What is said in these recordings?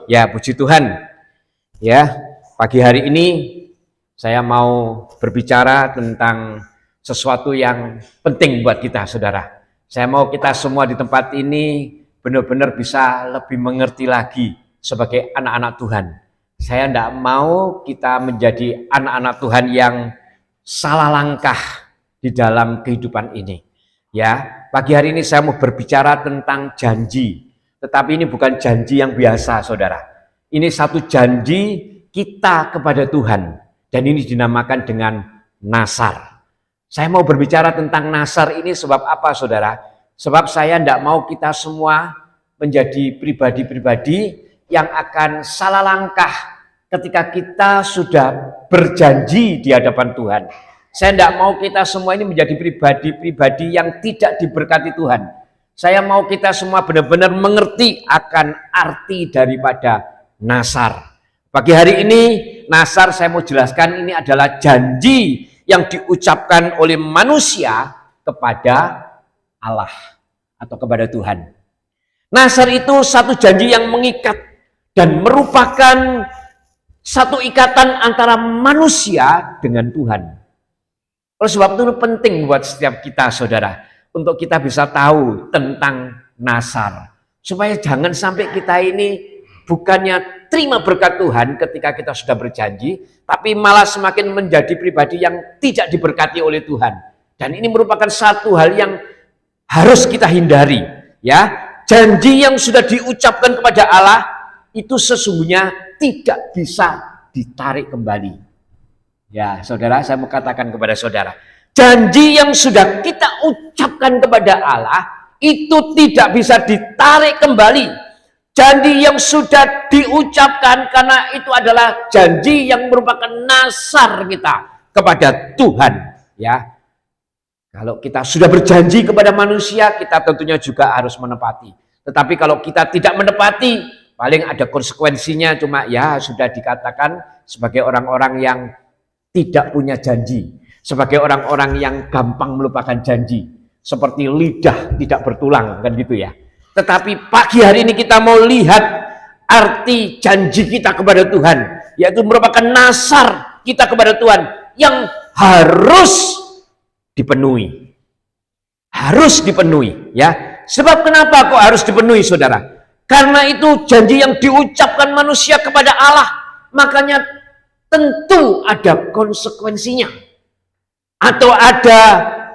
Ya, puji Tuhan. Ya, pagi hari ini saya mau berbicara tentang sesuatu yang penting buat kita, saudara. Saya mau kita semua di tempat ini benar-benar bisa lebih mengerti lagi sebagai anak-anak Tuhan. Saya tidak mau kita menjadi anak-anak Tuhan yang salah langkah di dalam kehidupan ini. Ya, pagi hari ini saya mau berbicara tentang janji. Tetapi ini bukan janji yang biasa, saudara. Ini satu janji kita kepada Tuhan. Dan ini dinamakan dengan nasar. Saya mau berbicara tentang nasar ini sebab apa, saudara? Sebab saya tidak mau kita semua menjadi pribadi-pribadi yang akan salah langkah ketika kita sudah berjanji di hadapan Tuhan. Saya tidak mau kita semua ini menjadi pribadi-pribadi yang tidak diberkati Tuhan. Saya mau kita semua benar-benar mengerti akan arti daripada nasar. Pagi hari ini, nasar saya mau jelaskan ini adalah janji yang diucapkan oleh manusia kepada Allah atau kepada Tuhan. Nasar itu satu janji yang mengikat dan merupakan satu ikatan antara manusia dengan Tuhan. Oleh sebab itu penting buat setiap kita, saudara, untuk kita bisa tahu tentang nasar. Supaya jangan sampai kita ini bukannya terima berkat Tuhan ketika kita sudah berjanji, tapi malah semakin menjadi pribadi yang tidak diberkati oleh Tuhan. Dan ini merupakan satu hal yang harus kita hindari. Ya, janji yang sudah diucapkan kepada Allah itu sesungguhnya tidak bisa ditarik kembali. Ya, saudara, saya mau katakan kepada saudara, janji yang sudah kita ucapkan kepada Allah itu tidak bisa ditarik kembali. Janji yang sudah diucapkan karena itu adalah janji yang merupakan nasar kita kepada Tuhan. Ya, kalau kita sudah berjanji kepada manusia, kita tentunya juga harus menepati. Tetapi kalau kita tidak menepati, paling ada konsekuensinya, cuma ya sudah dikatakan sebagai orang-orang yang tidak punya janji. Sebagai orang-orang yang gampang melupakan janji. Seperti lidah tidak bertulang, kan gitu ya. Tetapi pagi hari ini kita mau lihat arti janji kita kepada Tuhan. Yaitu merupakan nasar kita kepada Tuhan yang harus dipenuhi. Harus dipenuhi. Ya. Sebab kenapa kok harus dipenuhi, saudara? Karena itu janji yang diucapkan manusia kepada Allah. Makanya tentu ada konsekuensinya. Atau ada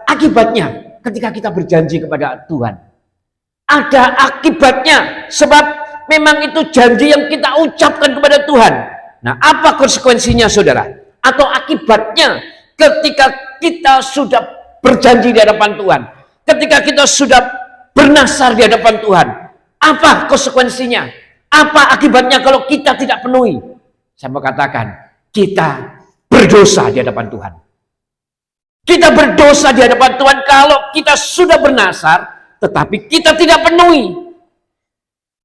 akibatnya ketika kita berjanji kepada Tuhan. Ada akibatnya sebab memang itu janji yang kita ucapkan kepada Tuhan. Nah, apa konsekuensinya, saudara? Atau akibatnya ketika kita sudah berjanji di hadapan Tuhan. Ketika kita sudah bernasar di hadapan Tuhan. Apa konsekuensinya? Apa akibatnya kalau kita tidak penuhi? Saya mau katakan, kita berdosa di hadapan Tuhan. Kita berdosa di hadapan Tuhan kalau kita sudah bernasar, tetapi kita tidak penuhi.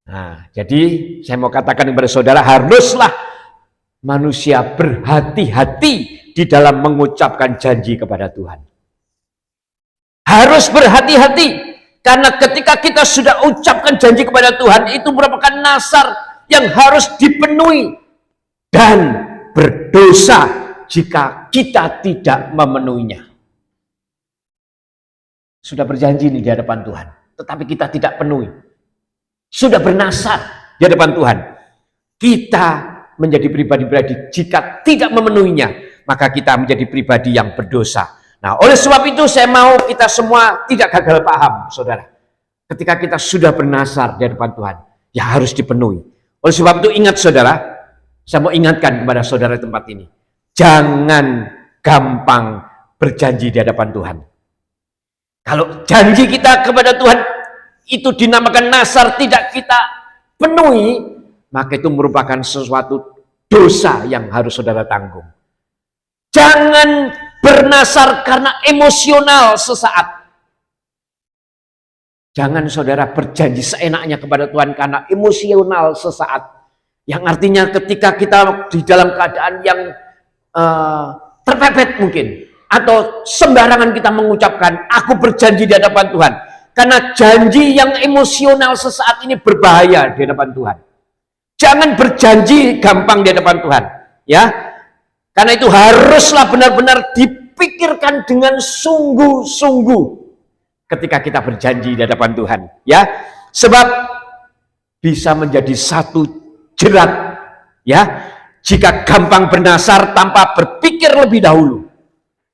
Nah, jadi saya mau katakan kepada saudara, haruslah manusia berhati-hati di dalam mengucapkan janji kepada Tuhan. Harus berhati-hati, karena ketika kita sudah ucapkan janji kepada Tuhan, itu merupakan nasar yang harus dipenuhi. Dan berdosa jika kita tidak memenuhinya. Sudah berjanji nih di hadapan Tuhan, tetapi kita tidak penuhi. Sudah bernasar di hadapan Tuhan. Kita menjadi pribadi-pribadi jika tidak memenuhinya, maka kita menjadi pribadi yang berdosa. Nah, oleh sebab itu saya mau kita semua tidak gagal paham, saudara. Ketika kita sudah bernasar di hadapan Tuhan, ya harus dipenuhi. Oleh sebab itu ingat, saudara, saya mau ingatkan kepada saudara di tempat ini, jangan gampang berjanji di hadapan Tuhan. Kalau janji kita kepada Tuhan itu dinamakan nasar tidak kita penuhi, maka itu merupakan sesuatu dosa yang harus saudara tanggung. Jangan bernasar karena emosional sesaat. Jangan saudara berjanji seenaknya kepada Tuhan karena emosional sesaat. Yang artinya ketika kita di dalam keadaan yang terpepet mungkin. Atau sembarangan kita mengucapkan, aku berjanji di hadapan Tuhan. Karena janji yang emosional sesaat ini berbahaya di hadapan Tuhan. Jangan berjanji gampang di hadapan Tuhan, ya. Karena itu haruslah benar-benar dipikirkan dengan sungguh-sungguh ketika kita berjanji di hadapan Tuhan, ya. Sebab bisa menjadi satu jerat, ya. Jika gampang bernasar tanpa berpikir lebih dahulu,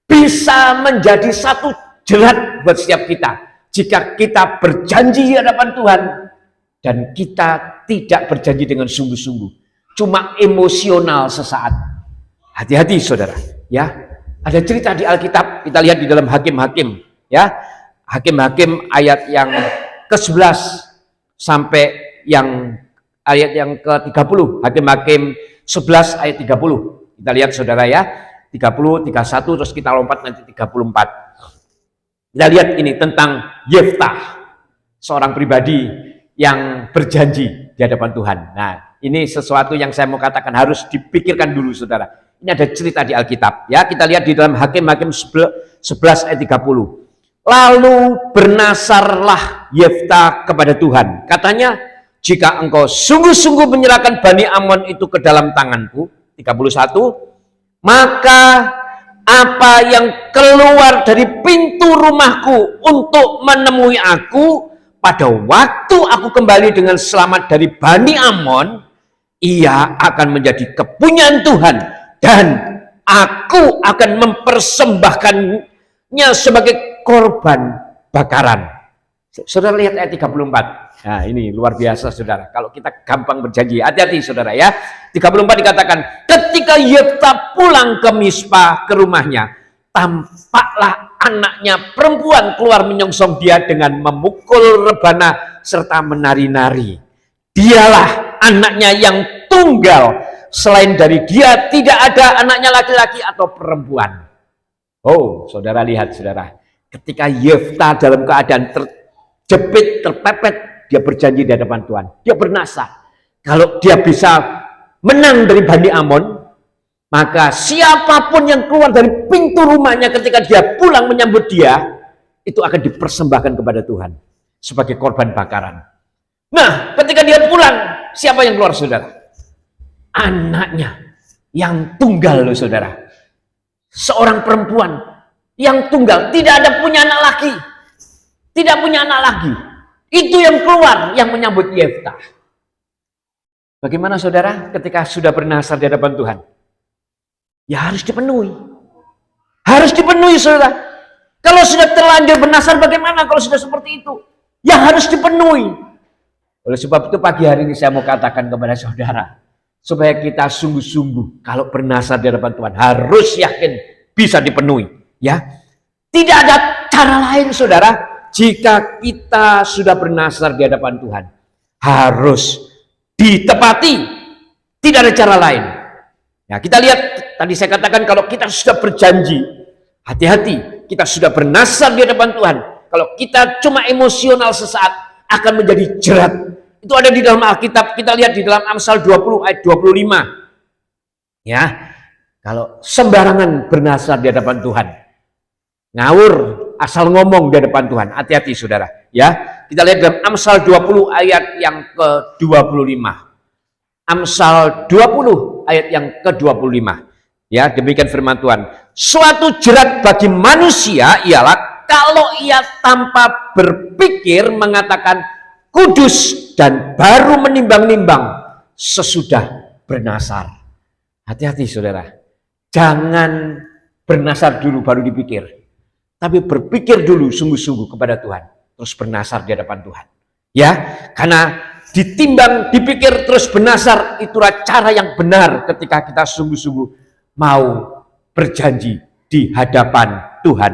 bisa menjadi satu jerat buat setiap kita. Jika kita berjanji di hadapan Tuhan dan kita tidak berjanji dengan sungguh-sungguh, cuma emosional sesaat. Hati-hati saudara, ya. Ada cerita di Alkitab, kita lihat di dalam Hakim-Hakim, ya. Hakim-Hakim ayat yang ke-11 sampai yang ayat yang ke-30. Hakim-Hakim 11 ayat 30. Kita lihat saudara, ya. 30, 31, terus kita lompat nanti 34. Kita lihat ini tentang Yeftah, seorang pribadi yang berjanji di hadapan Tuhan. Nah, ini sesuatu yang saya mau katakan harus dipikirkan dulu saudara. Ini ada cerita di Alkitab, ya. Kita lihat di dalam Hakim-Hakim 11 ayat 30. Lalu bernasarlah Yeftah kepada Tuhan. Katanya, jika engkau sungguh-sungguh menyerahkan Bani Amon itu ke dalam tanganku, 31, maka apa yang keluar dari pintu rumahku untuk menemui aku pada waktu aku kembali dengan selamat dari Bani Amon, ia akan menjadi kepunyaan Tuhan dan aku akan mempersembahkannya sebagai korban bakaran. Saudara lihat ayat 34. Nah, ini luar biasa saudara. Kalau kita gampang berjanji, hati-hati saudara, ya. 34 dikatakan, ketika Yeftah pulang ke Mispa, ke rumahnya, tampaklah anaknya perempuan keluar menyongsong dia dengan memukul rebana serta menari-nari. Dialah anaknya yang tunggal, selain dari dia tidak ada anaknya laki-laki atau perempuan. Oh, saudara lihat saudara, ketika Yeftah dalam keadaan terjepit, terpepet, dia berjanji di hadapan Tuhan. Dia bernasar, kalau dia bisa menang dari Bani Amon, maka siapapun yang keluar dari pintu rumahnya ketika dia pulang menyambut dia, itu akan dipersembahkan kepada Tuhan sebagai korban bakaran. Nah, ketika dia pulang, siapa yang keluar saudara? Anaknya yang tunggal loh saudara. Seorang perempuan yang tunggal, tidak ada punya anak laki. Tidak punya anak lagi. Itu yang keluar, yang menyambut Yeftah. Bagaimana saudara ketika sudah bernasar di hadapan Tuhan? Ya harus dipenuhi. Harus dipenuhi saudara. Kalau sudah terlanjur bernasar bagaimana kalau sudah seperti itu? Ya harus dipenuhi. Oleh sebab itu pagi hari ini saya mau katakan kepada saudara, supaya kita sungguh-sungguh kalau bernasar di hadapan Tuhan harus yakin bisa dipenuhi. Ya, tidak ada cara lain saudara. Jika kita sudah bernasar di hadapan Tuhan, harus ditepati, tidak ada cara lain. Nah, kita lihat tadi saya katakan kalau kita sudah berjanji, hati-hati, kita sudah bernasar di hadapan Tuhan. Kalau kita cuma emosional sesaat, akan menjadi jerat. Itu ada di dalam Alkitab, kita lihat di dalam Amsal 20 ayat 25. Ya, kalau sembarangan bernasar di hadapan Tuhan, ngawur, asal ngomong di hadapan Tuhan, hati-hati saudara, ya. Kita lihat dalam Amsal 20 ayat yang ke-25. Amsal 20 ayat yang ke-25. Ya, demikian firman Tuhan. Suatu jerat bagi manusia ialah kalau ia tanpa berpikir mengatakan kudus dan baru menimbang-nimbang sesudah bernasar. Hati-hati saudara. Jangan bernasar dulu baru dipikir. Tapi berpikir dulu sungguh-sungguh kepada Tuhan. Terus bernasar di hadapan Tuhan. Ya, karena ditimbang, dipikir, terus bernasar, itulah cara yang benar ketika kita sungguh-sungguh mau berjanji di hadapan Tuhan.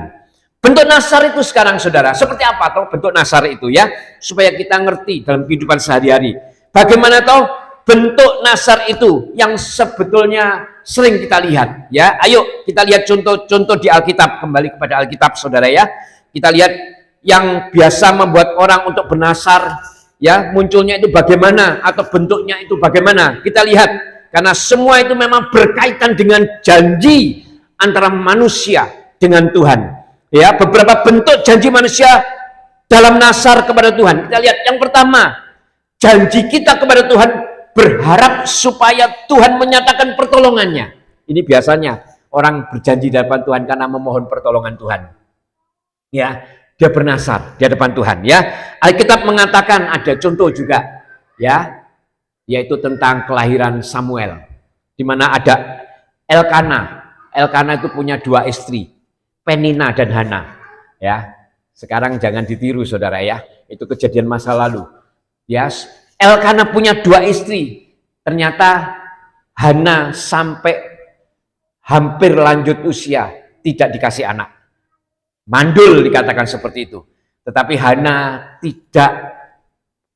Bentuk nasar itu sekarang saudara, seperti apa toh bentuk nasar itu ya? Supaya kita ngerti dalam kehidupan sehari-hari. Bagaimana toh bentuk nasar itu yang sebetulnya sering kita lihat ya. Ayo kita lihat contoh-contoh di Alkitab, kembali kepada Alkitab saudara ya. Kita lihat yang biasa membuat orang untuk bernasar ya, munculnya itu bagaimana atau bentuknya itu bagaimana. Kita lihat karena semua itu memang berkaitan dengan janji antara manusia dengan Tuhan. Ya, beberapa bentuk janji manusia dalam nasar kepada Tuhan. Kita lihat yang pertama, janji kita kepada Tuhan berharap supaya Tuhan menyatakan pertolongannya. Ini biasanya orang berjanji di hadapan Tuhan karena memohon pertolongan Tuhan. Ya, dia bernasar di hadapan Tuhan. Ya, Alkitab mengatakan ada contoh juga, ya, yaitu tentang kelahiran Samuel, di mana ada Elkana. Elkana itu punya 2 istri, Penina dan Hana. Ya, sekarang jangan ditiru saudara ya, itu kejadian masa lalu. Ya, Elkana punya 2 istri. Ternyata Hana sampai hampir lanjut usia tidak dikasih anak. Mandul dikatakan seperti itu. Tetapi Hana tidak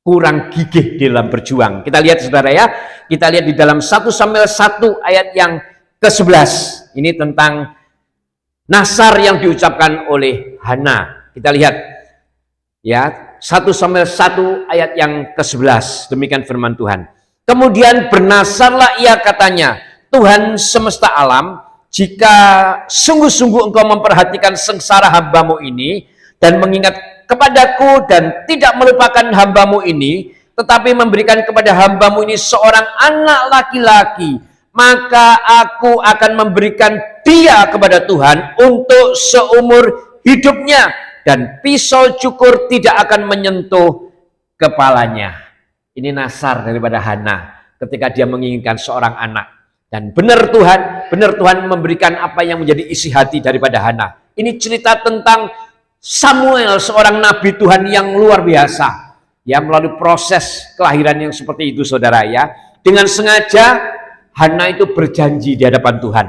kurang gigih dalam berjuang. Kita lihat saudara ya, kita lihat di dalam 1 Samuel 1 ayat yang ke-11. Ini tentang nasar yang diucapkan oleh Hana. Kita lihat ya, 1 Samuel 1 ayat yang ke-11. Demikian firman Tuhan. Kemudian bernasarlah ia katanya, Tuhan semesta alam, jika sungguh-sungguh engkau memperhatikan sengsara hambamu ini dan mengingat kepadaku dan tidak melupakan hambamu ini, tetapi memberikan kepada hambamu ini seorang anak laki-laki, maka aku akan memberikan dia kepada Tuhan untuk seumur hidupnya, dan pisau cukur tidak akan menyentuh kepalanya. Ini nasar daripada Hana ketika dia menginginkan seorang anak. Dan benar Tuhan memberikan apa yang menjadi isi hati daripada Hana. Ini cerita tentang Samuel, seorang nabi Tuhan yang luar biasa. Ya, melalui proses kelahiran yang seperti itu saudara ya. Dengan sengaja Hana itu berjanji di hadapan Tuhan.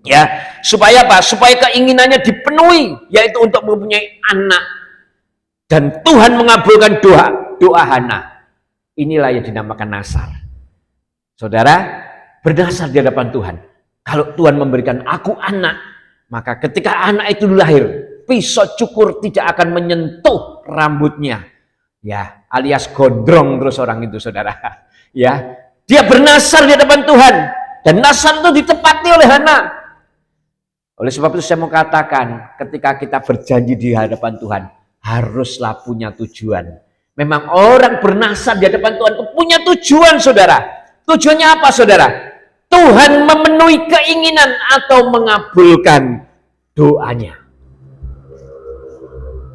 Ya, supaya apa? Supaya keinginannya dipenuhi, yaitu untuk mempunyai anak. Dan Tuhan mengabulkan doa Hana. Inilah yang dinamakan nasar. Saudara, bernasar di hadapan Tuhan. Kalau Tuhan memberikan aku anak, maka ketika anak itu lahir, pisau cukur tidak akan menyentuh rambutnya. Ya, alias gondrong terus orang itu saudara. Ya, dia bernasar di hadapan Tuhan. Dan nasar itu ditepati oleh Hana. Oleh sebab itu saya mau katakan, ketika kita berjanji di hadapan Tuhan, haruslah punya tujuan. Memang orang bernasar di hadapan Tuhan itu punya tujuan saudara. Tujuannya apa saudara? Tuhan memenuhi keinginan atau mengabulkan doanya.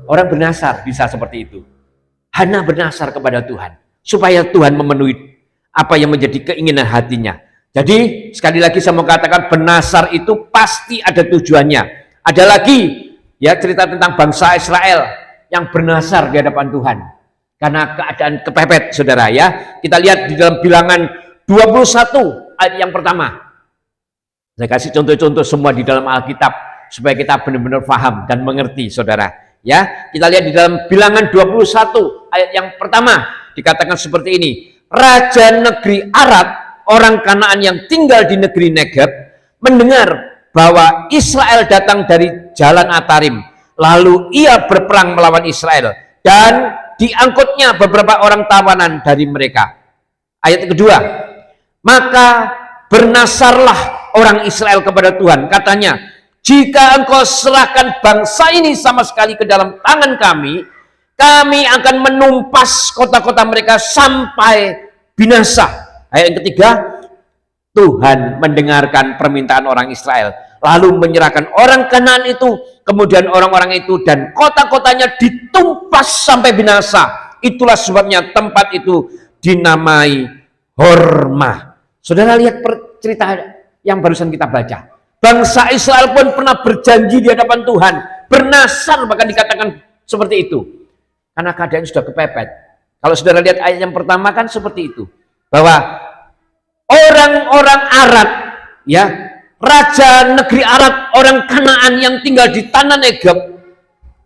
Orang bernasar bisa seperti itu. Hana bernasar kepada Tuhan supaya Tuhan memenuhi apa yang menjadi keinginan hatinya. Jadi sekali lagi saya mau katakan, bernasar itu pasti ada tujuannya. Ada lagi ya cerita tentang bangsa Israel yang bernasar di hadapan Tuhan karena keadaan kepepet saudara ya. Kita lihat di dalam Bilangan 21 ayat yang pertama. Saya kasih contoh-contoh semua di dalam Alkitab supaya kita benar-benar paham dan mengerti saudara ya. Kita lihat di dalam Bilangan 21 ayat yang pertama, dikatakan seperti ini. Raja negeri Arad, orang Kanaan yang tinggal di negeri Negeb, mendengar bahwa Israel datang dari jalan Atarim, lalu ia berperang melawan Israel dan diangkutnya beberapa orang tawanan dari mereka. Ayat kedua, maka bernasarlah orang Israel kepada Tuhan, katanya, jika engkau serahkan bangsa ini sama sekali ke dalam tangan kami, kami akan menumpas kota-kota mereka sampai binasa. Ayat yang ketiga, Tuhan mendengarkan permintaan orang Israel, lalu menyerahkan orang Kanaan itu, kemudian orang-orang itu dan kota-kotanya ditumpas sampai binasa. Itulah sebabnya tempat itu dinamai Hormah. Saudara lihat cerita yang barusan kita baca. Bangsa Israel pun pernah berjanji di hadapan Tuhan, bernasar, bahkan dikatakan seperti itu. Karena keadaan sudah kepepet. Kalau saudara lihat ayat yang pertama kan seperti itu. Bahwa orang-orang Arad, ya, raja negeri Arad, orang Kanaan yang tinggal di tanah Negeb,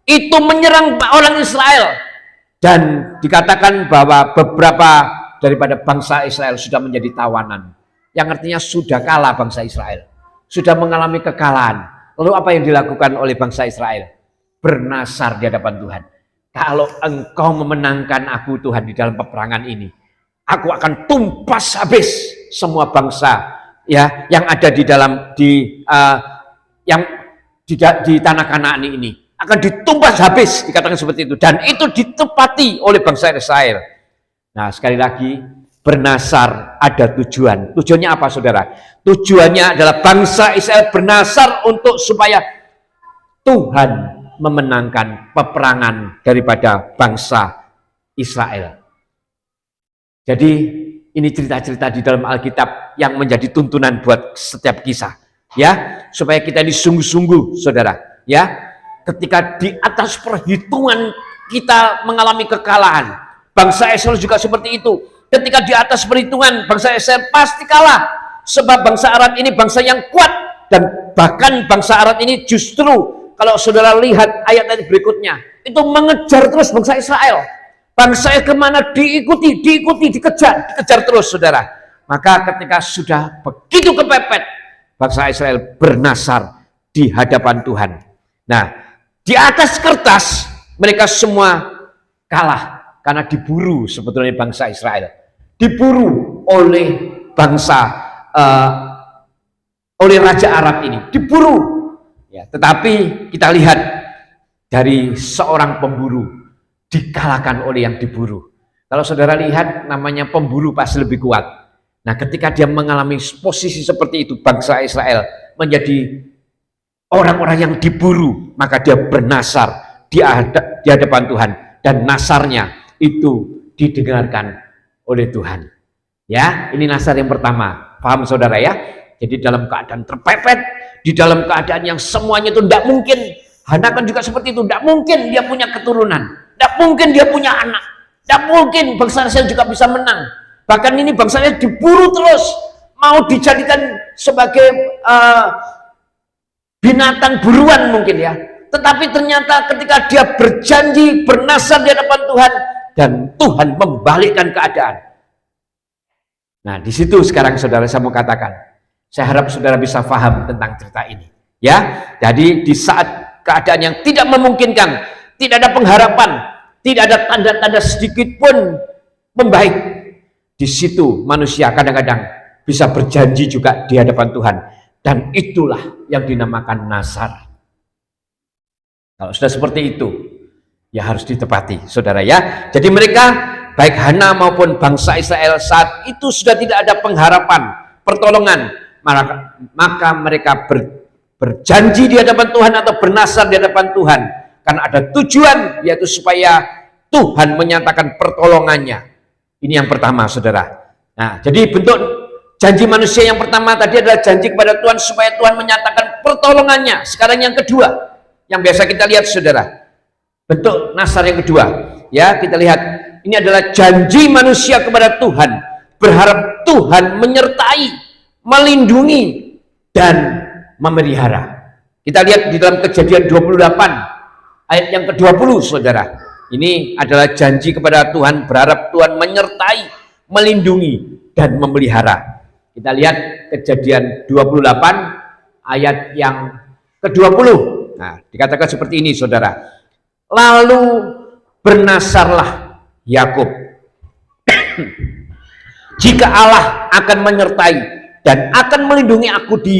itu menyerang orang Israel. Dan dikatakan bahwa beberapa daripada bangsa Israel sudah menjadi tawanan. Yang artinya sudah kalah bangsa Israel. Sudah mengalami kekalahan. Lalu apa yang dilakukan oleh bangsa Israel? Bernasar di hadapan Tuhan. Kalau engkau memenangkan aku Tuhan di dalam peperangan ini, aku akan tumpas habis semua bangsa ya yang ada di dalam di tanah Kanaan ini. Akan ditumpas habis, dikatakan seperti itu. Dan itu ditepati oleh bangsa Israel. Nah, sekali lagi bernasar ada tujuan. Tujuannya apa, saudara? Tujuannya adalah bangsa Israel bernasar untuk supaya Tuhan memenangkan peperangan daripada bangsa Israel. Jadi ini cerita-cerita di dalam Alkitab yang menjadi tuntunan buat setiap kisah, ya, supaya kita ini sungguh-sungguh, saudara, ya, ketika di atas perhitungan kita mengalami kekalahan, bangsa Israel juga seperti itu. Ketika di atas perhitungan, bangsa Israel pasti kalah, sebab bangsa Arab ini bangsa yang kuat, dan bahkan bangsa Arab ini justru kalau saudara lihat ayat-ayat berikutnya, itu mengejar terus bangsa Israel. Bangsa kemana diikuti, dikejar terus, saudara. Maka ketika sudah begitu kepepet, bangsa Israel bernasar di hadapan Tuhan. Nah, di atas kertas mereka semua kalah karena diburu, sebetulnya bangsa Israel diburu oleh oleh Raja Arab ini, diburu. Ya, tetapi kita lihat dari seorang pemburu dikalahkan oleh yang diburu. Kalau saudara lihat, namanya pemburu pasti lebih kuat. Nah, ketika dia mengalami posisi seperti itu, bangsa Israel menjadi orang-orang yang diburu, maka dia bernasar di hadapan Tuhan, dan nasarnya itu didengarkan oleh Tuhan. Ya, ini nasar yang pertama. Paham saudara ya? Jadi dalam keadaan terpepet, di dalam keadaan yang semuanya itu tidak mungkin. Hana kan juga seperti itu, tidak mungkin dia punya keturunan, tidak mungkin dia punya anak, tidak mungkin bangsa Israel juga bisa menang. Bahkan ini bangsa Israel diburu terus, mau dijadikan sebagai binatang buruan mungkin ya. Tetapi ternyata ketika dia berjanji, bernasar di hadapan Tuhan, dan Tuhan membalikkan keadaan. Nah, di situ sekarang saudara saya mau katakan, saya harap saudara bisa paham tentang cerita ini. Ya, jadi di saat keadaan yang tidak memungkinkan, tidak ada pengharapan, tidak ada tanda-tanda sedikit pun membaik, di situ manusia kadang-kadang bisa berjanji juga di hadapan Tuhan, dan itulah yang dinamakan nasar. Kalau sudah seperti itu, ya harus ditepati, saudara ya. Jadi mereka, baik Hana maupun bangsa Israel saat itu sudah tidak ada pengharapan, pertolongan, maka mereka berjanji di hadapan Tuhan atau bernasar di hadapan Tuhan karena ada tujuan, yaitu supaya Tuhan menyatakan pertolongannya. Ini yang pertama, saudara. Nah, jadi bentuk janji manusia yang pertama tadi adalah janji kepada Tuhan supaya Tuhan menyatakan pertolongannya. Sekarang yang kedua, yang biasa kita lihat, saudara, bentuk nasar yang kedua, ya, kita lihat ini adalah janji manusia kepada Tuhan, berharap Tuhan menyertai, melindungi, dan memelihara. Kita lihat di dalam Kejadian 28 ayat yang ke-20, saudara. Ini adalah janji kepada Tuhan, berharap Tuhan menyertai, melindungi, dan memelihara. Kita lihat Kejadian 28 ayat yang ke-20. Nah, dikatakan seperti ini, saudara. Lalu bernasarlah Yakub, jika Allah akan menyertai dan akan melindungi aku di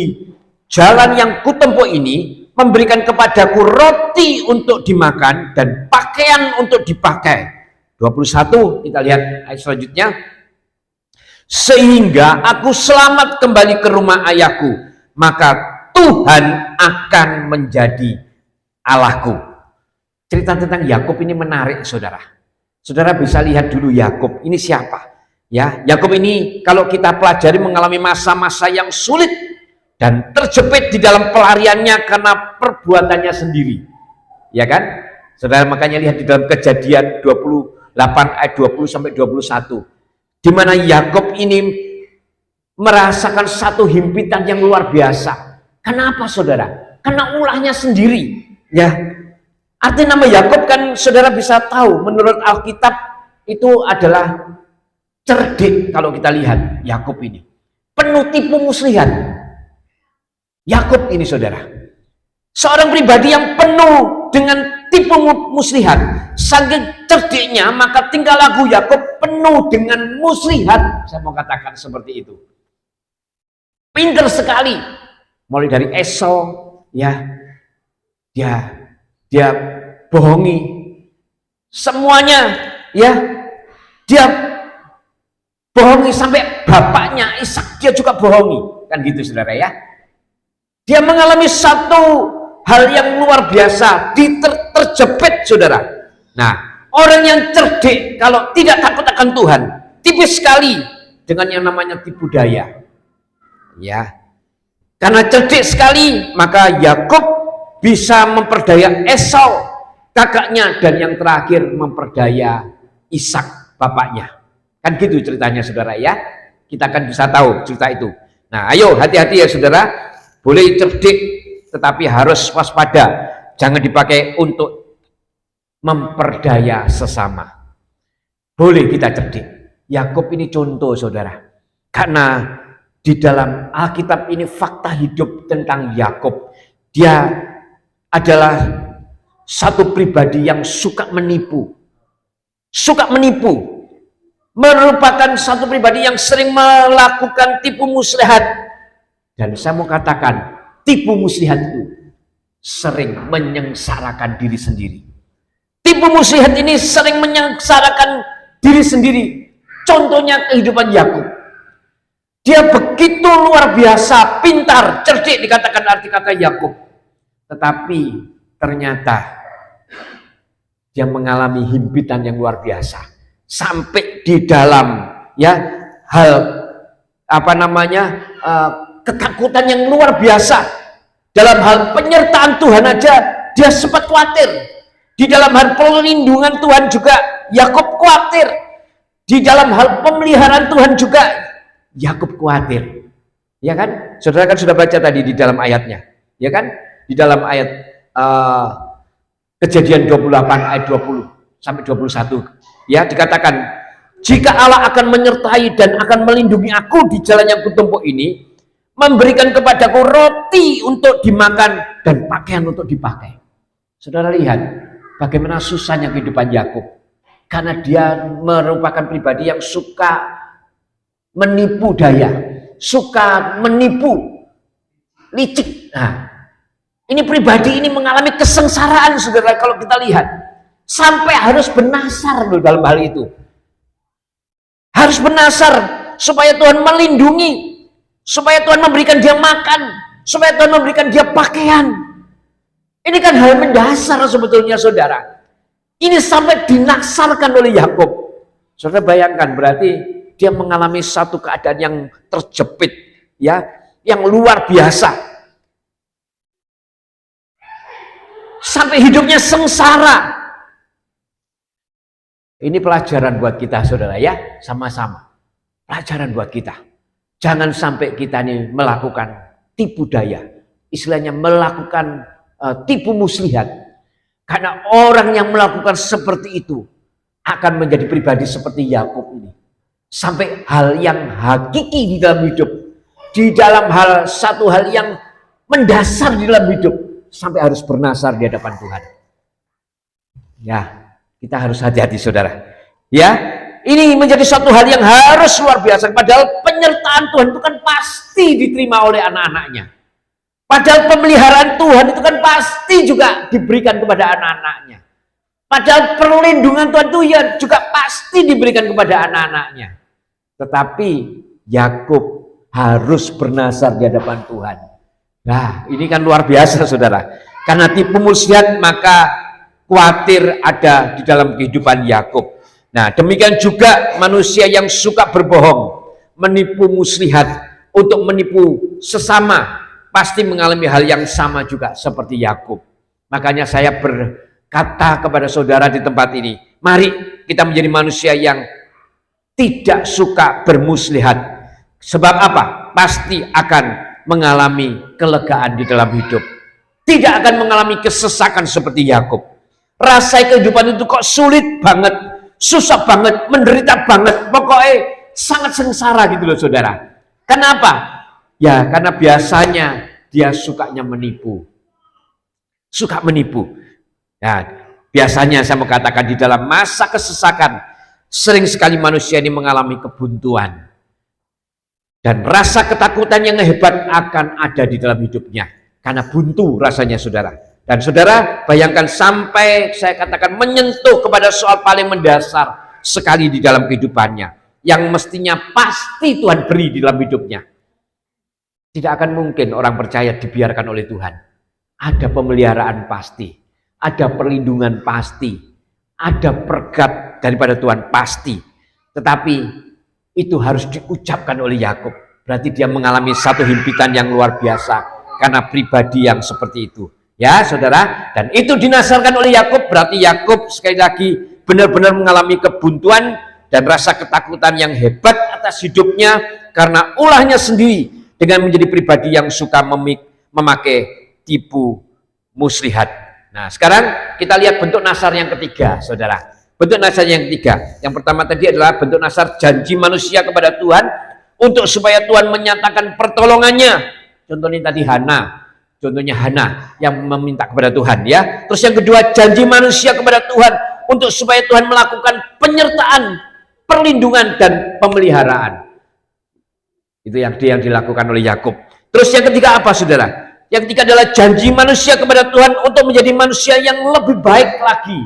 jalan yang kutempuh ini, memberikan kepadaku roti untuk dimakan dan pakaian untuk dipakai. 21, kita lihat ayat selanjutnya. Sehingga aku selamat kembali ke rumah ayahku, maka Tuhan akan menjadi Allahku. Cerita tentang Yakub ini menarik, saudara. Saudara bisa lihat dulu Yakub ini siapa? Ya, Yakub ini kalau kita pelajari mengalami masa-masa yang sulit dan terjepit di dalam pelariannya karena perbuatannya sendiri, ya kan, saudara? Makanya lihat di dalam Kejadian 28 ayat 20 sampai 21, di mana Yakub ini merasakan satu himpitan yang luar biasa. Kenapa, saudara? Karena ulahnya sendiri, ya. Artinya nama Yakub kan saudara bisa tahu, menurut Alkitab itu adalah cerdik. Kalau kita lihat Yakub ini penuh tipu muslihat. Yakub ini, saudara, seorang pribadi yang penuh dengan tipu muslihat. Saking cerdiknya, maka tingkah laku Yakub penuh dengan muslihat. Saya mau katakan seperti itu. Pintar sekali. Mulai dari Esau, ya, dia bohongi semuanya, ya, dia bohongi sampai bapaknya Ishak dia juga bohongi, kan gitu saudara ya. Dia mengalami satu hal yang luar biasa, terjepit saudara. Nah, orang yang cerdik kalau tidak takut akan Tuhan tipis sekali dengan yang namanya tipu daya, ya. Karena cerdik sekali maka Yakub bisa memperdaya Esau kakaknya, dan yang terakhir memperdaya Ishak bapaknya. Kan gitu ceritanya saudara ya. Kita akan bisa tahu cerita itu. Nah, ayo hati-hati ya saudara. Boleh cerdik tetapi harus waspada. Jangan dipakai untuk memperdaya sesama. Boleh kita cerdik. Yakub ini contoh saudara. Karena di dalam Alkitab ini fakta hidup tentang Yakub. Dia adalah satu pribadi yang suka menipu. Suka menipu. Merupakan satu pribadi yang sering melakukan tipu muslihat. Dan saya mau katakan, tipu muslihat itu sering menyengsarakan diri sendiri. Tipu muslihat ini sering menyengsarakan diri sendiri. Contohnya kehidupan Yakub. Dia begitu luar biasa, pintar, cerdik dikatakan arti kata Yakub. Tetapi ternyata dia mengalami himpitan yang luar biasa. Sampai di dalam ya hal ketakutan yang luar biasa. Dalam hal penyertaan Tuhan aja dia sempat khawatir. Di dalam hal perlindungan Tuhan juga Yakub khawatir. Di dalam hal pemeliharaan Tuhan juga Yakub khawatir. Ya kan? Saudara kan sudah baca tadi di dalam ayatnya. Ya kan? Di dalam ayat Kejadian 28 ayat 20 sampai 21. Ya, dikatakan, jika Allah akan menyertai dan akan melindungi aku di jalan yang kutempuh ini, memberikan kepadaku roti untuk dimakan dan pakaian untuk dipakai. Saudara lihat bagaimana susahnya kehidupan Yakub. Karena dia merupakan pribadi yang suka menipu daya, suka menipu, licik. Nah, ini pribadi ini mengalami kesengsaraan saudara kalau kita lihat. Sampai harus bernasar loh dalam hal itu. Harus bernasar supaya Tuhan melindungi, supaya Tuhan memberikan dia makan, supaya Tuhan memberikan dia pakaian. Ini kan hal mendasar sebetulnya saudara. Ini sampai dinasarkan oleh Yakub. Saudara bayangkan, berarti dia mengalami satu keadaan yang terjepit, ya, yang luar biasa. Sampai hidupnya sengsara. Ini pelajaran buat kita saudara ya, sama-sama. Pelajaran buat kita. Jangan sampai kita ini melakukan tipu daya. Istilahnya melakukan tipu muslihat. Karena orang yang melakukan seperti itu akan menjadi pribadi seperti Yakub ini. Sampai hal yang hakiki di dalam hidup. Di dalam satu hal yang mendasar di dalam hidup. Sampai harus bernasar di hadapan Tuhan. Ya, kita harus hati-hati saudara. Ya, ini menjadi satu hal yang harus luar biasa. Padahal penyertaan Tuhan itu kan pasti diterima oleh anak-anaknya. Padahal pemeliharaan Tuhan itu kan pasti juga diberikan kepada anak-anaknya. Padahal perlindungan Tuhan itu ya juga pasti diberikan kepada anak-anaknya. Tetapi Yakub harus bernasar di hadapan Tuhan. Nah, ini kan luar biasa saudara. Karena tipu muslihat maka khawatir ada di dalam kehidupan Yakub. Nah, demikian juga manusia yang suka berbohong, menipu muslihat untuk menipu sesama, pasti mengalami hal yang sama juga seperti Yakub. Makanya saya berkata kepada saudara di tempat ini, mari kita menjadi manusia yang tidak suka bermuslihat. Sebab apa? Pasti akan mengalami kelegaan di dalam hidup. Tidak akan mengalami kesesakan seperti Yakub. Rasa kehidupan itu kok sulit banget, susah banget, menderita banget, pokoknya sangat sengsara gitu loh saudara. Kenapa? Ya karena biasanya dia sukanya menipu. Suka menipu. Nah, biasanya saya mau katakan di dalam masa kesesakan, sering sekali manusia ini mengalami kebuntuan. Dan rasa ketakutan yang hebat akan ada di dalam hidupnya. Karena buntu rasanya saudara. Dan saudara bayangkan sampai saya katakan menyentuh kepada soal paling mendasar sekali di dalam kehidupannya. yang mestinya pasti Tuhan beri di dalam hidupnya. Tidak akan mungkin orang percaya dibiarkan oleh Tuhan. Ada pemeliharaan pasti, ada perlindungan pasti, ada berkat daripada Tuhan pasti. Tetapi itu harus diucapkan oleh Yakub. Berarti dia mengalami satu himpitan yang luar biasa karena pribadi yang seperti itu. Ya, saudara, dan itu dinasarkan oleh Yakub. Berarti Yakub sekali lagi benar-benar mengalami kebuntuan dan rasa ketakutan yang hebat atas hidupnya karena ulahnya sendiri dengan menjadi pribadi yang suka memakai tipu muslihat. Nah, sekarang kita lihat bentuk nasar yang ketiga, saudara. Bentuk nasar yang ketiga. Yang pertama tadi adalah bentuk nasar janji manusia kepada Tuhan untuk supaya Tuhan menyatakan pertolongannya. Contohnya tadi contohnya Hana yang meminta kepada Tuhan, ya. Terus yang kedua, janji manusia kepada Tuhan untuk supaya Tuhan melakukan penyertaan, perlindungan dan pemeliharaan. Itu yang dilakukan oleh Yakub. Terus yang ketiga apa, saudara? Yang ketiga adalah janji manusia kepada Tuhan untuk menjadi manusia yang lebih baik lagi.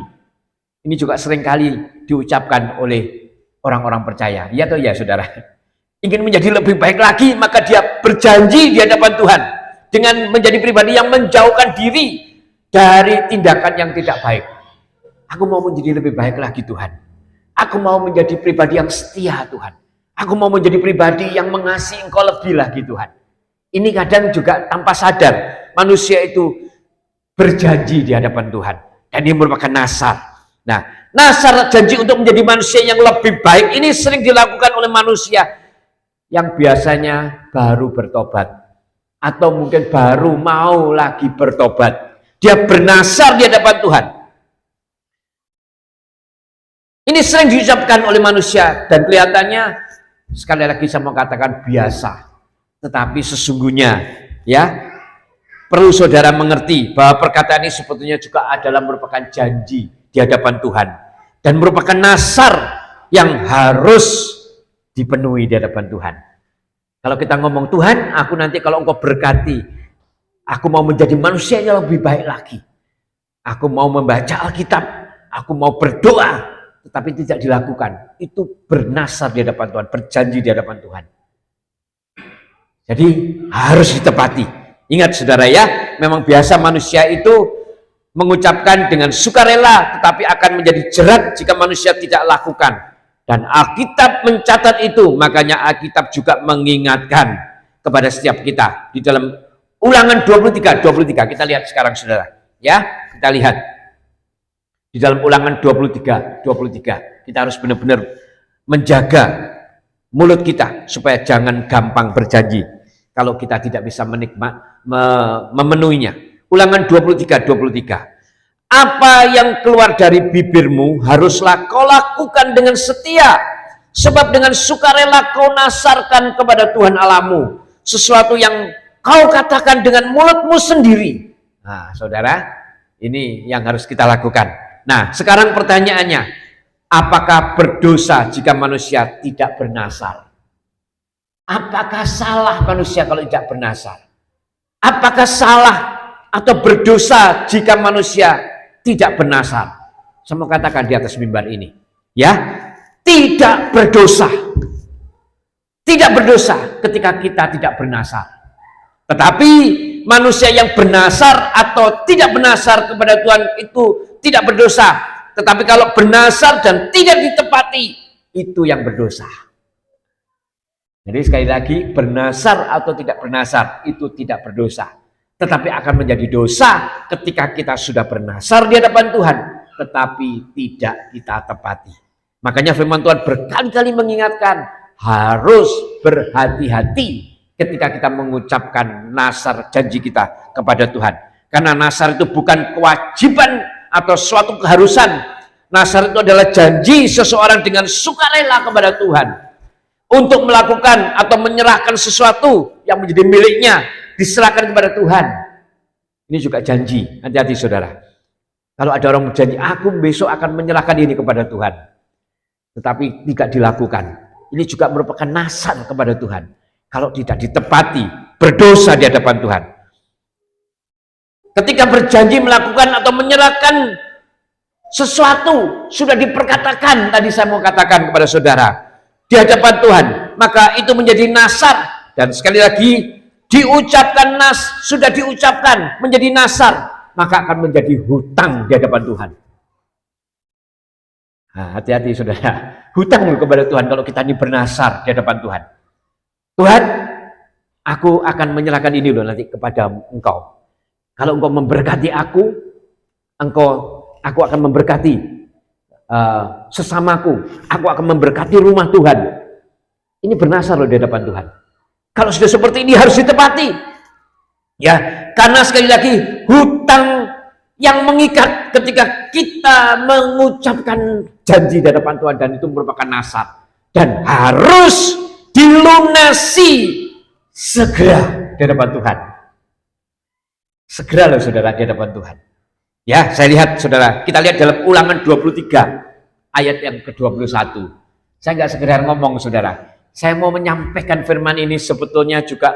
Ini juga seringkali diucapkan oleh orang-orang percaya. Ya atau ya, saudara? Ingin menjadi lebih baik lagi, maka dia berjanji di hadapan Tuhan dengan menjadi pribadi yang menjauhkan diri dari tindakan yang tidak baik. Aku mau menjadi lebih baik lagi, Tuhan. Aku mau menjadi pribadi yang setia, Tuhan. Aku mau menjadi pribadi yang mengasihi Engkau lebih lagi, Tuhan. Ini kadang juga tanpa sadar manusia itu berjanji di hadapan Tuhan. Dan ini merupakan nasar. Nah, nasar janji untuk menjadi manusia yang lebih baik ini sering dilakukan oleh manusia yang biasanya baru bertobat. Atau mungkin baru mau lagi bertobat. Dia bernasar di hadapan Tuhan. Ini sering diucapkan oleh manusia dan kelihatannya, sekali lagi saya mau katakan, biasa. Tetapi sesungguhnya, ya, perlu saudara mengerti bahwa perkataan ini sebetulnya juga adalah merupakan janji di hadapan Tuhan dan merupakan nasar yang harus dipenuhi di hadapan Tuhan. Kalau kita ngomong, Tuhan, aku nanti kalau Engkau berkati, aku mau menjadi manusia yang lebih baik lagi. Aku mau membaca Alkitab, aku mau berdoa, tetapi tidak dilakukan. Itu bernasar di hadapan Tuhan, berjanji di hadapan Tuhan. Jadi harus ditepati. Ingat, saudara, ya, memang biasa manusia itu mengucapkan dengan sukarela, tetapi akan menjadi jerat jika manusia tidak lakukan. Dan Alkitab mencatat itu, makanya Alkitab juga mengingatkan kepada setiap kita. Di dalam Ulangan 23, kita lihat sekarang, saudara. Ya, kita lihat. Di dalam Ulangan 23, kita harus benar-benar menjaga mulut kita supaya jangan gampang berjanji kalau kita tidak bisa memenuhinya. Ulangan 23. Apa yang keluar dari bibirmu haruslah kau lakukan dengan setia, sebab dengan sukarela kau nasarkan kepada Tuhan Allahmu sesuatu yang kau katakan dengan mulutmu sendiri. Nah, saudara, ini yang harus kita lakukan. Nah, sekarang pertanyaannya, apakah berdosa jika manusia tidak bernasar? Apakah salah manusia kalau tidak bernasar? Apakah salah atau berdosa jika manusia tidak bernasar? Saya mau katakan di atas mimbar ini, ya, tidak berdosa. Tidak berdosa ketika kita tidak bernasar. Tetapi manusia yang bernasar atau tidak bernasar kepada Tuhan itu tidak berdosa. Tetapi kalau bernasar dan tidak ditepati, itu yang berdosa. Jadi sekali lagi, bernasar atau tidak bernasar itu tidak berdosa. Tetapi akan menjadi dosa ketika kita sudah bernasar di hadapan Tuhan, tetapi tidak kita tepati. Makanya firman Tuhan berkali-kali mengingatkan, harus berhati-hati ketika kita mengucapkan nasar janji kita kepada Tuhan. Karena nasar itu bukan kewajiban atau suatu keharusan. Nasar itu adalah janji seseorang dengan sukarela kepada Tuhan untuk melakukan atau menyerahkan sesuatu yang menjadi miliknya, diserahkan kepada Tuhan. Ini juga janji. Hati-hati, saudara. Kalau ada orang berjanji, aku besok akan menyerahkan ini kepada Tuhan, tetapi tidak dilakukan, ini juga merupakan nasar kepada Tuhan. Kalau tidak ditepati, berdosa di hadapan Tuhan. Ketika berjanji melakukan atau menyerahkan sesuatu, sudah diperkatakan, tadi saya mau katakan kepada saudara, di hadapan Tuhan, maka itu menjadi nasar. Dan sekali lagi, diucapkan sudah diucapkan menjadi nasar, maka akan menjadi hutang di hadapan Tuhan. Nah, hati-hati saudara, hutang kepada Tuhan kalau kita ini bernasar di hadapan Tuhan. Tuhan, aku akan menyerahkan ini loh nanti kepada engkau. Kalau engkau memberkati aku akan memberkati sesamaku, aku akan memberkati rumah Tuhan. Ini bernasar loh di hadapan Tuhan. Kalau sudah seperti ini harus ditepati. Ya, karena sekali lagi hutang yang mengikat ketika kita mengucapkan janji di hadapan Tuhan, dan itu merupakan nasar dan harus dilunasi segera di hadapan Tuhan. Segera loh saudara di hadapan Tuhan. Ya, saya lihat saudara, kita lihat dalam Ulangan 23 ayat yang ke-21. Saya nggak sekedar ngomong saudara, saya mau menyampaikan firman ini sebetulnya juga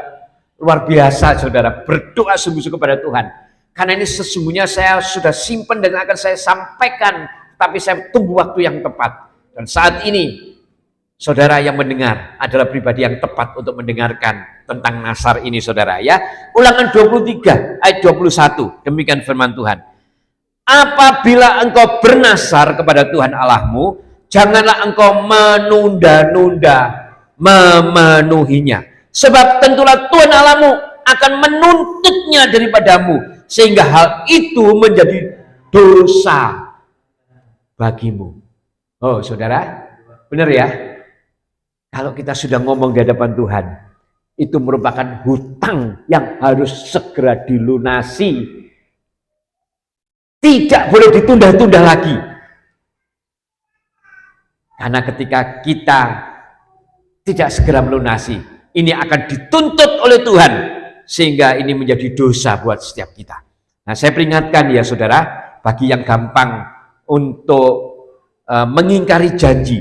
luar biasa saudara, berdoa sungguh-sungguh kepada Tuhan. Karena ini sesungguhnya saya sudah simpan dan akan saya sampaikan, tapi saya tunggu waktu yang tepat. Dan saat ini saudara yang mendengar adalah pribadi yang tepat untuk mendengarkan tentang nasar ini saudara ya. Ulangan 23 ayat 21, demikian firman Tuhan. Apabila engkau bernasar kepada Tuhan Allahmu, janganlah engkau menunda-nunda memenuhinya. Sebab tentulah Tuhan Allahmu akan menuntutnya daripadamu, sehingga hal itu menjadi dosa bagimu. Oh saudara, benar ya? Kalau kita sudah ngomong di hadapan Tuhan, itu merupakan hutang yang harus segera dilunasi. Tidak boleh ditunda-tunda lagi. Karena ketika kita tidak segera melunasi, ini akan dituntut oleh Tuhan, sehingga ini menjadi dosa buat setiap kita. Nah, saya peringatkan ya saudara, bagi yang gampang untuk mengingkari janji,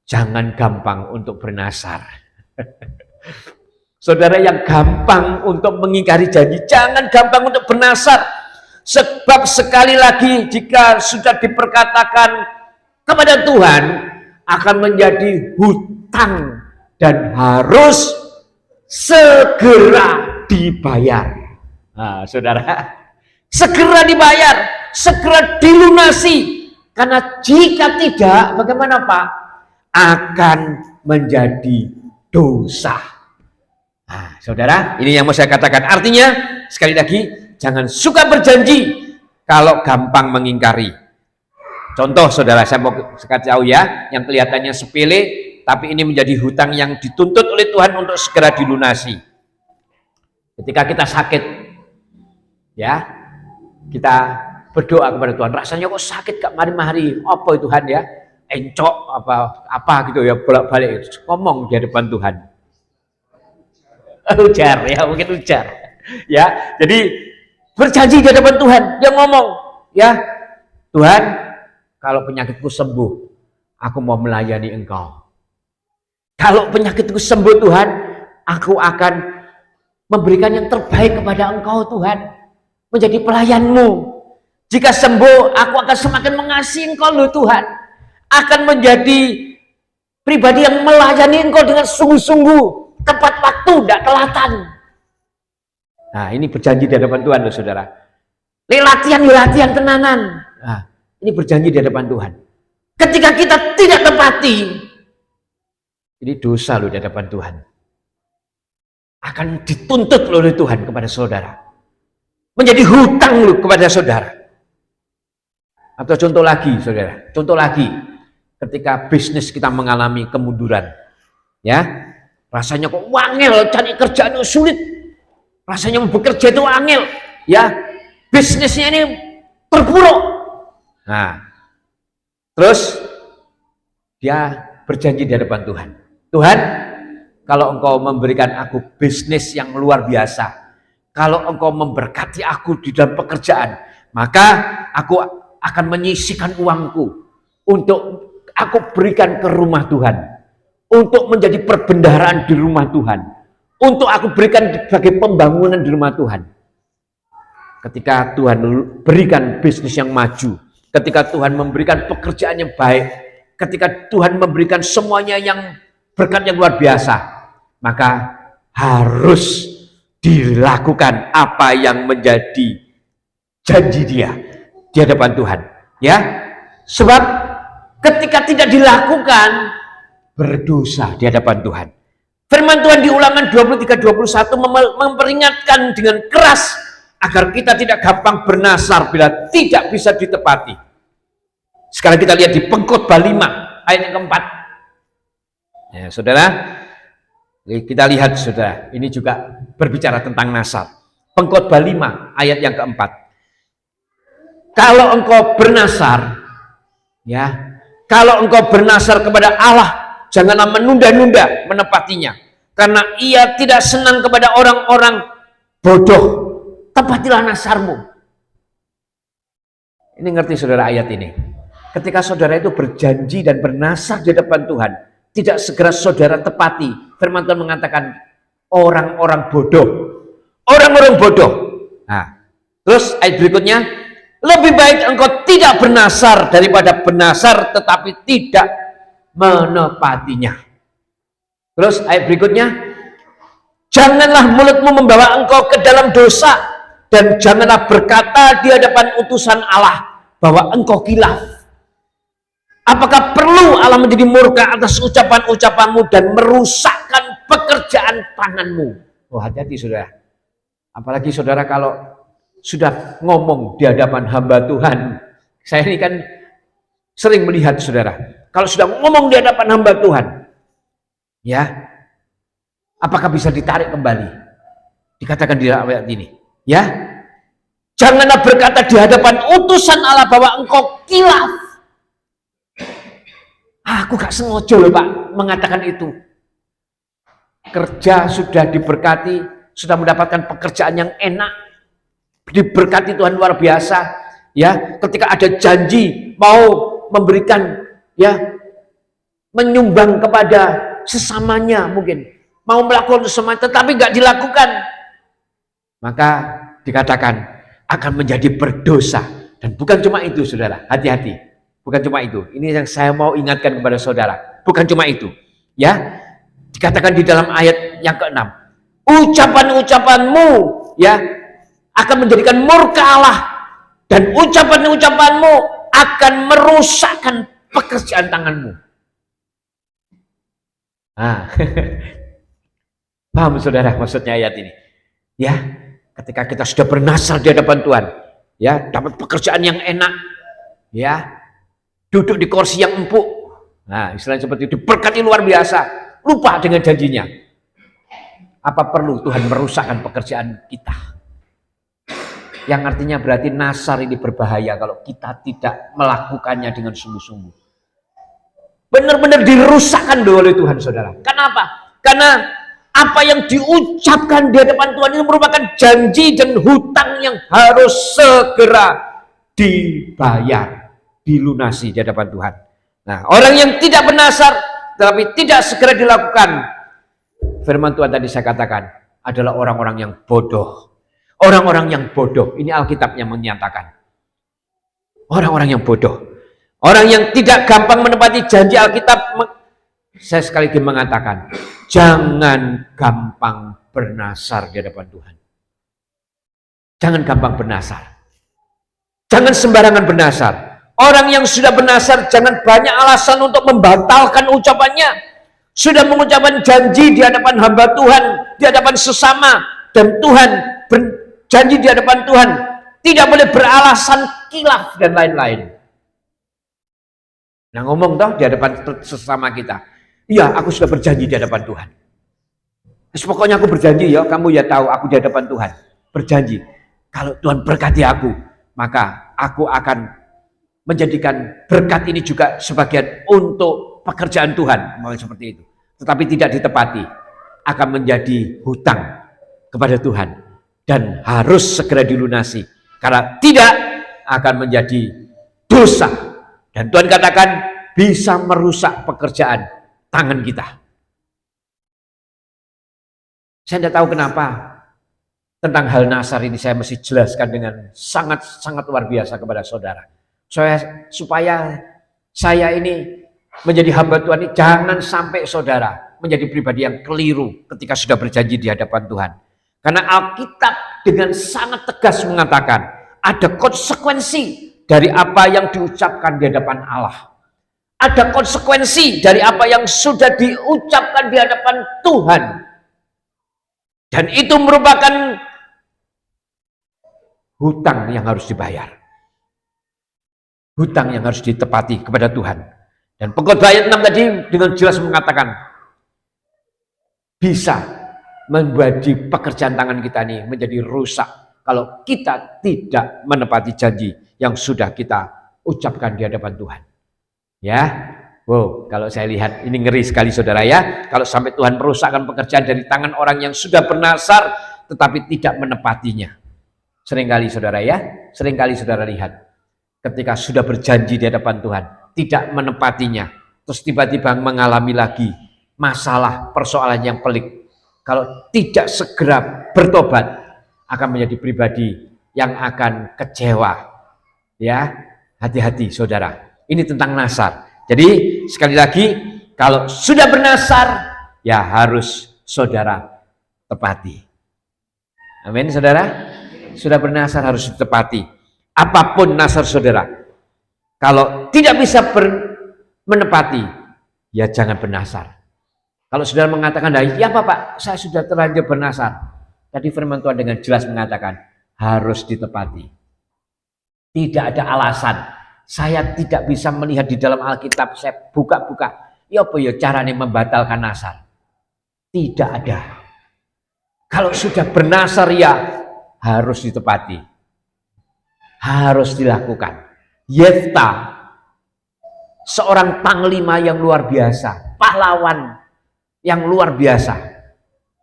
jangan gampang untuk bernasar. Saudara yang gampang untuk mengingkari janji, jangan gampang untuk bernasar. Sebab sekali lagi jika sudah diperkatakan kepada Tuhan, akan menjadi hutang dan harus segera dibayar. Nah, saudara, segera dibayar, segera dilunasi. Karena jika tidak, bagaimana Pak? Akan menjadi dosa. Nah, saudara, ini yang mau saya katakan. Artinya, sekali lagi, jangan suka berjanji kalau gampang mengingkari. Contoh saudara, saya mau kasih tahu ya, yang kelihatannya sepele, tapi ini menjadi hutang yang dituntut oleh Tuhan untuk segera dilunasi. Ketika kita sakit, ya, kita berdoa kepada Tuhan. Rasanya kok sakit kak mari-mari, apa itu Tuhan ya? Encok apa gitu ya, bolak-balik ngomong di hadapan Tuhan. Ujar ya, mungkin ujar. Ya, jadi berjanji di hadapan Tuhan, dia ngomong, ya Tuhan, kalau penyakitku sembuh, aku mau melayani Engkau. Kalau penyakitku sembuh Tuhan, aku akan memberikan yang terbaik kepada Engkau Tuhan, menjadi pelayanmu. Jika sembuh, aku akan semakin mengasihi Engkau loh Tuhan, akan menjadi pribadi yang melayani Engkau dengan sungguh-sungguh, tepat waktu, tidak telatan. Nah, ini berjanji di hadapan Tuhan loh saudara. Latihan tenanan. Nah, ini berjanji di hadapan Tuhan. Ketika kita tidak tepati, ini dosa loh di hadapan Tuhan. Akan dituntut oleh Tuhan kepada saudara. Menjadi hutang loh kepada saudara. Atau contoh lagi saudara, contoh lagi. Ketika bisnis kita mengalami kemunduran. Ya, rasanya kok wangel, cari kerjaan sulit. Rasanya mau bekerja itu angel, ya, bisnisnya ini terpuruk. Nah, terus dia berjanji di hadapan Tuhan. Tuhan, kalau Engkau memberikan aku bisnis yang luar biasa, kalau Engkau memberkati aku di dalam pekerjaan, maka aku akan menyisihkan uangku untuk aku berikan ke rumah Tuhan, untuk menjadi perbendaharaan di rumah Tuhan, untuk aku berikan sebagai pembangunan di rumah Tuhan. Ketika Tuhan berikan bisnis yang maju, ketika Tuhan memberikan pekerjaan yang baik, ketika Tuhan memberikan semuanya yang berkat yang luar biasa, maka harus dilakukan apa yang menjadi janji dia di hadapan Tuhan, ya. Sebab ketika tidak dilakukan, berdosa di hadapan Tuhan. Firman Tuhan di Ulangan 23:21 memperingatkan dengan keras agar kita tidak gampang bernasar bila tidak bisa ditepati. Sekarang kita lihat di Pengkhotbah 5 ayat yang keempat. Ya, saudara, kita lihat saudara, ini juga berbicara tentang nasar. Pengkhotbah 5 ayat yang keempat. Kalau engkau bernasar, ya, kalau engkau bernasar kepada Allah, janganlah menunda-nunda menepatinya, karena ia tidak senang kepada orang-orang bodoh. Tepatilah nasarmu. Ini ngerti saudara ayat ini? Ketika saudara itu berjanji dan bernasar di depan Tuhan, tidak segera saudara tepati, firman Tuhan mengatakan orang-orang bodoh. Orang-orang bodoh. Nah, terus ayat berikutnya, lebih baik engkau tidak bernasar daripada bernasar tetapi tidak menepatinya. Terus ayat berikutnya, janganlah mulutmu membawa engkau ke dalam dosa, dan janganlah berkata di hadapan utusan Allah bahwa engkau khilaf. Apakah perlu Allah menjadi murka atas ucapan-ucapanmu dan merusakkan pekerjaan tanganmu? Oh, hati-hati saudara. Apalagi saudara kalau sudah ngomong di hadapan hamba Tuhan. Saya ini kan sering melihat saudara, kalau sudah ngomong di hadapan hamba Tuhan, ya, apakah bisa ditarik kembali? Dikatakan di ayat ini, ya, janganlah berkata di hadapan utusan Allah bahwa engkau khilaf. Aku gak sengaja loh Pak mengatakan itu. Kerja sudah diberkati, sudah mendapatkan pekerjaan yang enak, diberkati Tuhan luar biasa, ya. Ketika ada janji mau memberikan, ya, menyumbang kepada sesamanya, mungkin mau melakukan sesamanya, tetapi nggak dilakukan, maka dikatakan akan menjadi berdosa. Dan bukan cuma itu saudara, hati-hati, bukan cuma itu. Ini yang saya mau ingatkan kepada saudara, bukan cuma itu, ya. Dikatakan di dalam ayat yang ke-6, ucapan-ucapanmu, ya, akan menjadikan murka Allah, dan ucapan-ucapanmu akan merusakkan pekerjaan tanganmu. Nah, paham saudara maksudnya ayat ini? Ya, ketika kita sudah bernasar di hadapan Tuhan, ya, dapat pekerjaan yang enak, ya, duduk di kursi yang empuk, nah istilahnya seperti itu, diberkati luar biasa, lupa dengan janjinya. Apa perlu Tuhan merusakkan pekerjaan kita? Yang artinya berarti nasar ini berbahaya kalau kita tidak melakukannya dengan sungguh-sungguh. Benar-benar dirusakkan oleh Tuhan saudara. Kenapa? Karena apa yang diucapkan di hadapan Tuhan itu merupakan janji dan hutang yang harus segera dibayar, dilunasi di hadapan Tuhan. Nah, orang yang tidak bernasar tetapi tidak segera dilakukan, firman Tuhan tadi saya katakan adalah orang-orang yang bodoh. Orang-orang yang bodoh, ini Alkitab yang menyatakan. Orang-orang yang bodoh. Orang yang tidak gampang menepati janji Alkitab. Saya sekali lagi mengatakan, jangan gampang bernasar di hadapan Tuhan. Jangan gampang bernasar. Jangan sembarangan bernasar. Orang yang sudah bernasar jangan banyak alasan untuk membatalkan ucapannya. Sudah mengucapkan janji di hadapan hamba Tuhan, di hadapan sesama, dan Tuhan berjanji di hadapan Tuhan, tidak boleh beralasan khilaf dan lain-lain. Nah, ngomong toh di hadapan sesama kita, iya aku sudah berjanji di hadapan Tuhan. Terus pokoknya aku berjanji ya, kamu ya tahu aku di hadapan Tuhan berjanji. Kalau Tuhan berkati aku, maka aku akan menjadikan berkat ini juga sebagian untuk pekerjaan Tuhan, mau seperti itu. Tetapi tidak ditepati, akan menjadi hutang kepada Tuhan dan harus segera dilunasi. Karena tidak akan menjadi dosa. Dan Tuhan katakan bisa merusak pekerjaan tangan kita. Saya tidak tahu kenapa tentang hal nasar ini saya mesti jelaskan dengan sangat-sangat luar biasa kepada saudara. Supaya saya ini menjadi hamba Tuhan ini jangan sampai saudara menjadi pribadi yang keliru ketika sudah berjanji di hadapan Tuhan. Karena Alkitab dengan sangat tegas mengatakan ada konsekuensi dari apa yang diucapkan di hadapan Allah. Ada konsekuensi dari apa yang sudah diucapkan di hadapan Tuhan. Dan itu merupakan hutang yang harus dibayar. Hutang yang harus ditepati kepada Tuhan. Dan Pengkhotbah ayat 6 tadi dengan jelas mengatakan bisa menjadi pekerjaan tangan kita ini menjadi rusak kalau kita tidak menepati janji yang sudah kita ucapkan di hadapan Tuhan. Ya, wow, kalau saya lihat ini ngeri sekali saudara ya, kalau sampai Tuhan merusakkan pekerjaan dari tangan orang yang sudah bernasar tetapi tidak menepatinya. Seringkali saudara ya, seringkali saudara lihat ketika sudah berjanji di hadapan Tuhan tidak menepatinya, terus tiba-tiba mengalami lagi masalah persoalan yang pelik. Kalau tidak segera bertobat akan menjadi pribadi yang akan kecewa. Ya, hati-hati saudara. Ini tentang nasar. Jadi sekali lagi kalau sudah bernasar ya harus saudara tepati. Amin saudara. Sudah bernasar harus ditepati. Apapun nasar saudara. Kalau tidak bisa menepati ya jangan bernasar. Kalau saudara mengatakan, ya Bapak, saya sudah terlanjur bernasar. Tadi firman Tuhan dengan jelas mengatakan harus ditepati. Tidak ada alasan. Saya tidak bisa melihat di dalam Alkitab, saya buka-buka. Ya apa ya caranya membatalkan nasar? Tidak ada. Kalau sudah bernasar ya harus ditepati. Harus dilakukan. Yefta, seorang panglima yang luar biasa, pahlawan yang luar biasa,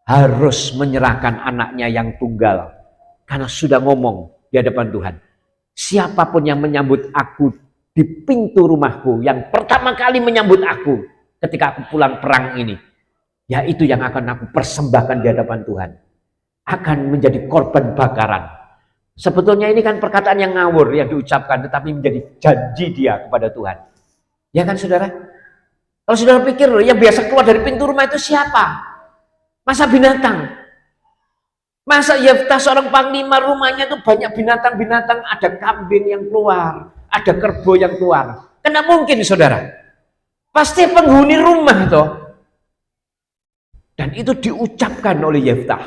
harus menyerahkan anaknya yang tunggal. Karena sudah ngomong di hadapan Tuhan. Siapapun yang menyambut aku di pintu rumahku, yang pertama kali menyambut aku ketika aku pulang perang ini, ya itu yang akan aku persembahkan di hadapan Tuhan. Akan menjadi korban bakaran. Sebetulnya ini kan perkataan yang ngawur yang diucapkan, tetapi menjadi janji dia kepada Tuhan. Ya kan saudara? Kalau saudara pikir loh, yang biasa keluar dari pintu rumah itu siapa? Masa binatang? Masa Yefta seorang panglima rumahnya itu banyak binatang-binatang, ada kambing yang keluar, ada kerbau yang keluar. Karena mungkin saudara, pasti penghuni rumah itu. Dan itu diucapkan oleh Yefta.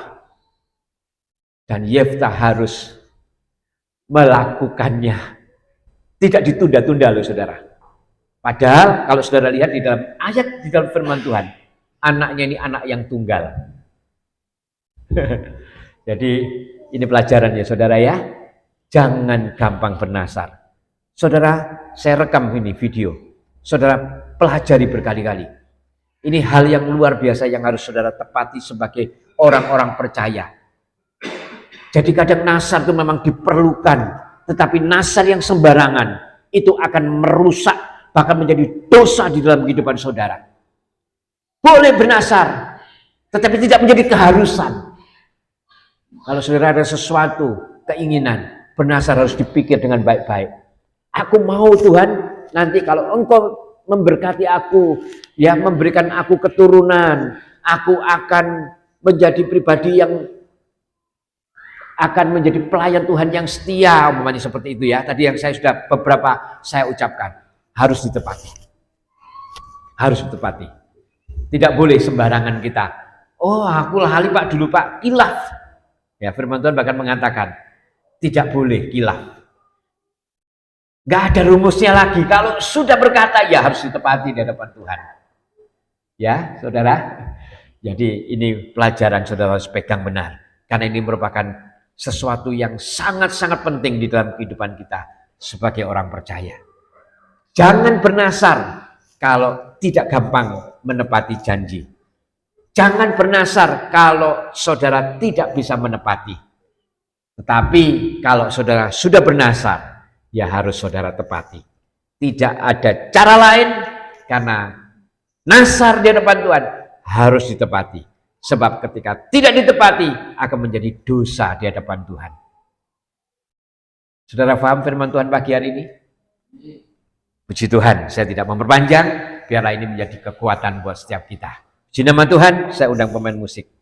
Dan Yefta harus melakukannya. Tidak ditunda-tunda loh saudara. Padahal kalau saudara lihat di dalam ayat, di dalam firman Tuhan, anaknya ini anak yang tunggal. Jadi ini pelajaran ya saudara ya. Jangan gampang bernasar. Saudara, saya rekam ini video. Saudara pelajari berkali-kali. Ini hal yang luar biasa yang harus saudara tepati sebagai orang-orang percaya. Jadi kadang nasar itu memang diperlukan. Tetapi nasar yang sembarangan itu akan merusak, bahkan menjadi dosa di dalam kehidupan saudara. Boleh bernasar, tetapi tidak menjadi keharusan. Kalau saudara ada sesuatu, keinginan, bernasar harus dipikir dengan baik-baik. Aku mau Tuhan, nanti kalau Engkau memberkati aku, ya memberikan aku keturunan, aku akan menjadi pribadi yang akan menjadi pelayan Tuhan yang setia, umpamanya seperti itu ya. Tadi yang saya sudah beberapa saya ucapkan, harus ditepati. Harus ditepati. Tidak boleh sembarangan kita. Oh, aku lahali Pak dulu Pak, kilaf. Ya, firman Tuhan bahkan mengatakan tidak boleh kilaf. Gak ada rumusnya lagi. Kalau sudah berkata ya harus ditepati di hadapan Tuhan. Ya, saudara. Jadi ini pelajaran saudara harus pegang benar. Karena ini merupakan sesuatu yang sangat-sangat penting di dalam kehidupan kita sebagai orang percaya. Jangan bernasar kalau tidak gampang menepati janji. Jangan bernasar kalau saudara tidak bisa menepati. Tetapi kalau saudara sudah bernasar, ya harus saudara tepati. Tidak ada cara lain karena nasar di hadapan Tuhan harus ditepati. Sebab ketika tidak ditepati akan menjadi dosa di hadapan Tuhan. Saudara paham firman Tuhan pagi hari ini? Puji Tuhan, saya tidak memperpanjang. biarlah ini menjadi kekuatan buat setiap kita. Di nama Tuhan, saya undang pemain musik.